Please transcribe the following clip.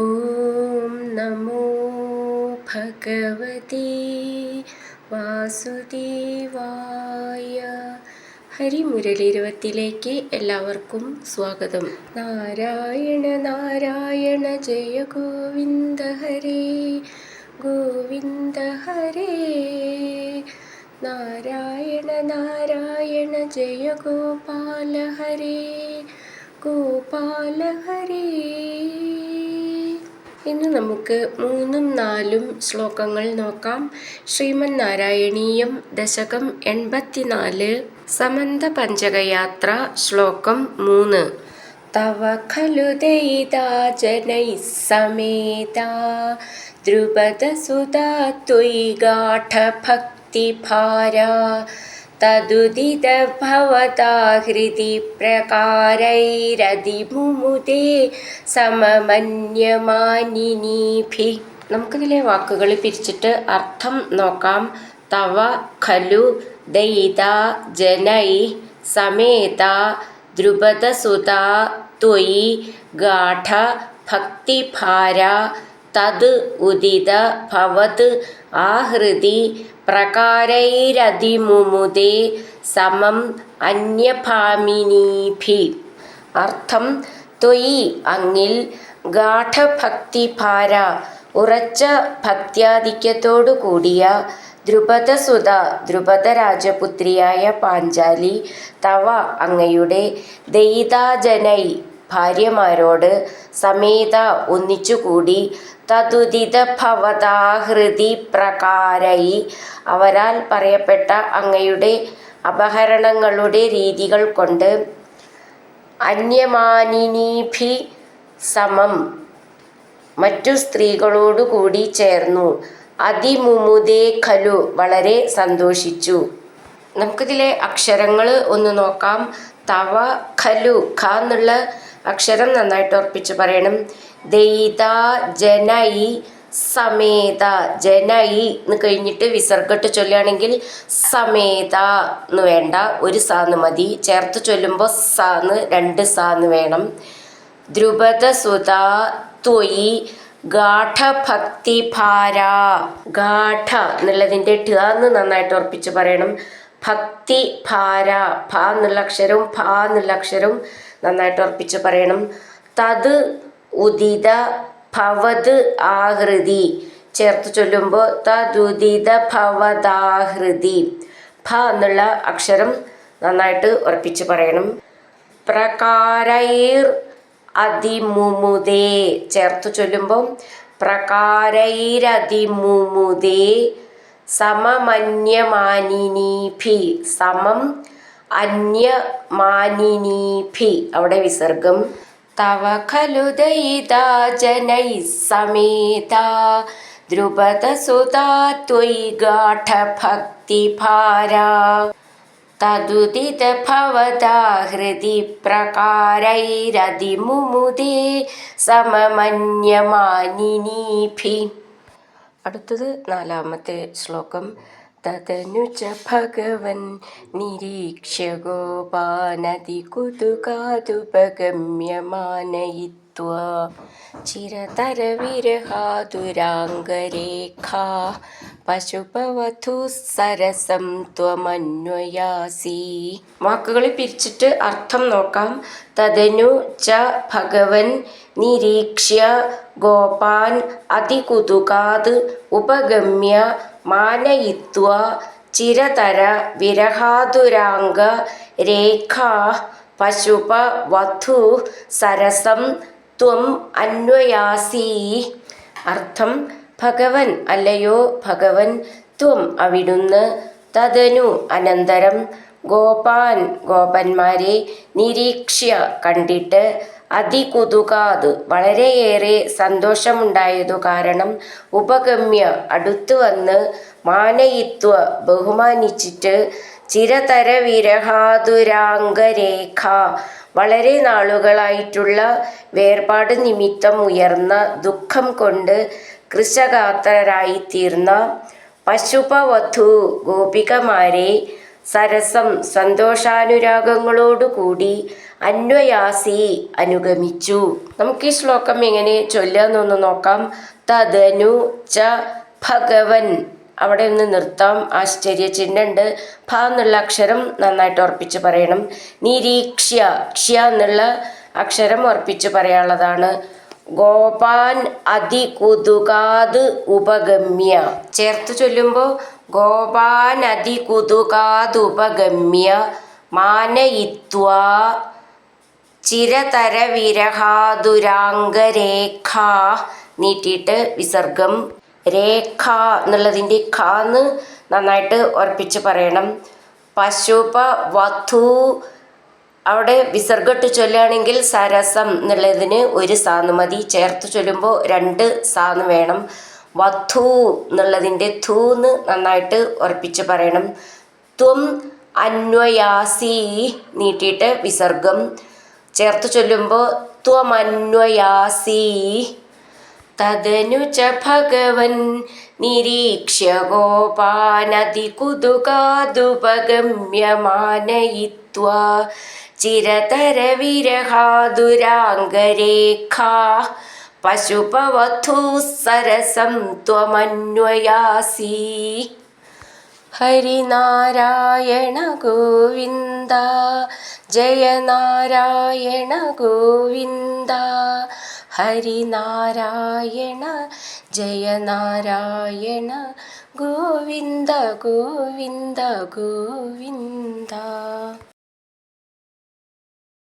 ഓം നമോ ഭഗവതേ വാസുദേവായ. ഹരിമുരളീരവത്തിലേക്ക് എല്ലാവർക്കും സ്വാഗതം. നാരായണ നാരായണ ജയ ഗോവിന്ദ ഹരേ ഗോവിന്ദ ഹരേ. നാരായണ നാരായണ ജയ ഗോപാല ഹരേ ഗോപാല ഹരേ. ഇന്ന് നമുക്ക് 3ഉം 4ഉം ശ്ലോകങ്ങൾ നോക്കാം. ശ്രീമൻ നാരായണീയം ദശകം 84 സമന്ത പഞ്ചകയാത്ര ശ്ലോകം 3. തവ ഖലു ദയിതാ ജനൈ സമേതാ ദ്രുപദസുതാ ത്വയി ഗാഠ ഭക്തിഭാരാ തദുദിത ഭവതാ ഹൃദി പ്രകാരൈരതിമുമുദേ സമമന്യമാനിനീഭി. നമുക്കിതിലെ വാക്കുകൾ പിരിച്ചിട്ട് അർത്ഥം നോക്കാം. തവ ഖലു ദയിതാ ജനൈ സമേതാ ദ്രുപദസുതാ ത്വയി ഗാഠ ഭക്തിഭാരാ തദ് ഉദിത ഭവത് ആഹൃതി പ്രകാരൈരതിമുമുദേ സമം അന്യഭാമിനീഭി. അർത്ഥം: ത്വയി അങ്ങിൽ ഗാഠഭക്തിഭാര ഉറച്ച ഭക്ത്യാധിക്യത്തോടു കൂടിയ ദ്രുപദസുത ദ്രുപദ രാജപുത്രിയായ പാഞ്ചാലി തവ അങ്ങയുടെ ദയിതാജനൈ ഭാര്യമാരോട് സമേത ഒന്നിച്ചുകൂടി തദുദിത ഭവതാ ഹൃദി പ്രകാരൈ അവരാൽ പറയപ്പെട്ട അങ്ങയുടെ അപഹരണങ്ങളുടെ രീതികൾ കൊണ്ട് അന്യമാനിനീഭി സമം മറ്റു സ്ത്രീകളോടുകൂടി ചേർന്നു. അതിമുമുദേ ഖലു വളരെ സന്തോഷിച്ചു. നമുക്കിതിലെ അക്ഷരങ്ങൾ ഒന്ന് നോക്കാം. തവ ഖലു ഖ എന്നുള്ള അക്ഷരം നന്നായിട്ട് ഉറപ്പിച്ച് പറയണം. ദയിതാ ജനൈ സമേത ജനൈ എന്ന് കഴിഞ്ഞിട്ട് വിസർഗട്ട് ചൊല്ലുകയാണെങ്കിൽ സമേത എന്ന് വേണ്ട, ഒരു സാന്ന് മതി. ചേർത്ത് ചൊല്ലുമ്പോൾ സാന്ന് 2 സാന്ന് വേണം. ദ്രുപദസുതാ ത്വയി ഗാഠഭക്തിഭാര. ഗാഠ എന്നുള്ളതിൻ്റെ ഠ എന്ന് നന്നായിട്ട് ഉറപ്പിച്ച് പറയണം. ഭക്തി ഭാര ഭ എന്നുള്ള അക്ഷരവും ഭ എന്നുള്ള അക്ഷരവും നന്നായിട്ട് ഉറപ്പിച്ച് പറയണം. തത് ഉദിത ഭവത് ആഹൃതി ചേർത്ത് ചൊല്ലുമ്പോൾ തദുദിത ഭവതാഹൃതി. ഭ എന്നുള്ള അക്ഷരം നന്നായിട്ട് ഉറപ്പിച്ച് പറയണം. പ്രകാരൈർ അതിമുമുദേ ചേർത്ത് ചൊല്ലുമ്പോൾ പ്രകാരൈരതിമുമുദേ സമമന്യമാനിനീഭി. സമം അന്യമാനിനീഭി അവിടെ വിസർഗം. തവ ഖലു ദയിതാ ജനൈ സമേതാ ദ്രുപദസുതാ ത്വയി ഗാഠ ഭക്തിഭാരാ തദുദിത ഭവതാ ഹൃദി പ്രകാരൈരതിമുമുദേ സമമന്യമാനിനീഭി. അടുത്തത് 4ാമത്തെ ശ്ലോകം. തദനുച ഭഗവൻ നിരീക്ഷ്യ ഗോപാനതികുതുകാതുപഗമ്യമാനയിത്വാ ചിരതരവിരഹാതുരാംഗരേഖാ പശുപവധൂ സരസം ത്വമന്വയാസി. വാക്കുകൾ പിരിച്ചിട്ട് അർത്ഥം നോക്കാം. തദനു ച ഭഗവൻ നിരീക്ഷ്യ ഗോപാൻ അതികുതുകാത് ഉപഗമ്യ മാനയിത്വാ ചിരതര വിരഹാതുരാംഗ രേഖാ പശുപവധൂ സരസം ത്വം അന്വയാസി. അർത്ഥം: ഭഗവൻ അല്ലയോ ഭഗവൻ, ത്വം അവിടുന്ന്, തദനു അനന്തരം, ഗോപാൻ ഗോപന്മാരെ, നിരീക്ഷ്യ കണ്ടിട്ട്, അതികുതുകാത് വളരെയേറെ സന്തോഷമുണ്ടായതു കാരണം, ഉപഗമ്യ അടുത്തു വന്ന്, മാനയിത്വ ബഹുമാനിച്ചിട്ട്, ചിരതര വിരഹാതുരാംഗരേഖ വളരെ നാളുകളായിട്ടുള്ള വേർപാട് നിമിത്തം ഉയർന്ന ദുഃഖം കൊണ്ട് കൃശഗാത്രരായിത്തീർന്ന പശുപവധൂ ഗോപികമാരെ സരസം സന്തോഷാനുരാഗങ്ങളോടുകൂടി അന്വയാസി അനുഗമിച്ചു. നമുക്ക് ഈ ശ്ലോകം എങ്ങനെ ചൊല്ലാന്നൊന്ന് നോക്കാം. തദനു ച ഭഗവൻ, അവിടെ ഒന്ന് നിർത്താം, ആശ്ചര്യചിഹ്നമുണ്ട്. ഭ എന്നുള്ള അക്ഷരം നന്നായിട്ട് ഉറപ്പിച്ച് പറയണം. നിരീക്ഷ്യ, ക്ഷ്യ എന്നുള്ള അക്ഷരം ഉറപ്പിച്ച് പറയാനുള്ളതാണ്. ഗോപാൻ അതികുതുകാത് ഉപഗമ്യ, ചേർത്ത് ചൊല്ലുമ്പോൾ ഗോപാൻ അതികുതുകാത് ഉപഗമ്യ മാനയിത്വാ ചിരതര വിരഹാതുരാംഗരേഖ, നീട്ടിയിട്ട് വിസർഗം. രേഖ എന്നുള്ളതിൻ്റെ ഖാന്ന് നന്നായിട്ട് ഉറപ്പിച്ച് പറയണം. പശുപ വധു, അവിടെ വിസർഗട്ട് ചൊല്ലുകയാണെങ്കിൽ സരസം എന്നുള്ളതിന് ഒരു സാന്ന് മതി, ചേർത്ത് ചൊല്ലുമ്പോൾ 2 സാന്ന് വേണം. വധു എന്നുള്ളതിൻ്റെ ധൂന്ന് നന്നായിട്ട് ഉറപ്പിച്ച് പറയണം. ത്വം അന്വയാസി, നീട്ടിയിട്ട് വിസർഗം, ചേർത്ത് ചൊല്ലുമ്പോൾ ത്വമന്വയാസി. തദനു ച ഭഗവൻ നിരീക്ഷ്യ ഗോപാനതികുതുകാതുപഗമ്യ മാനയിത്വാ ചിരതര വിരഹാതുരാംഗരേഖ പശുപവധൂ സരസം ത്വമന്വയാസി. ഹരിനാരായണ ഗോവിന്ദ, ജയ നാരായണ ഗോവിന്ദ, ഹരിനാരായണ ജയ നാരായണ ഗോവിന്ദ ഗോവിന്ദ ഗോവിന്ദ.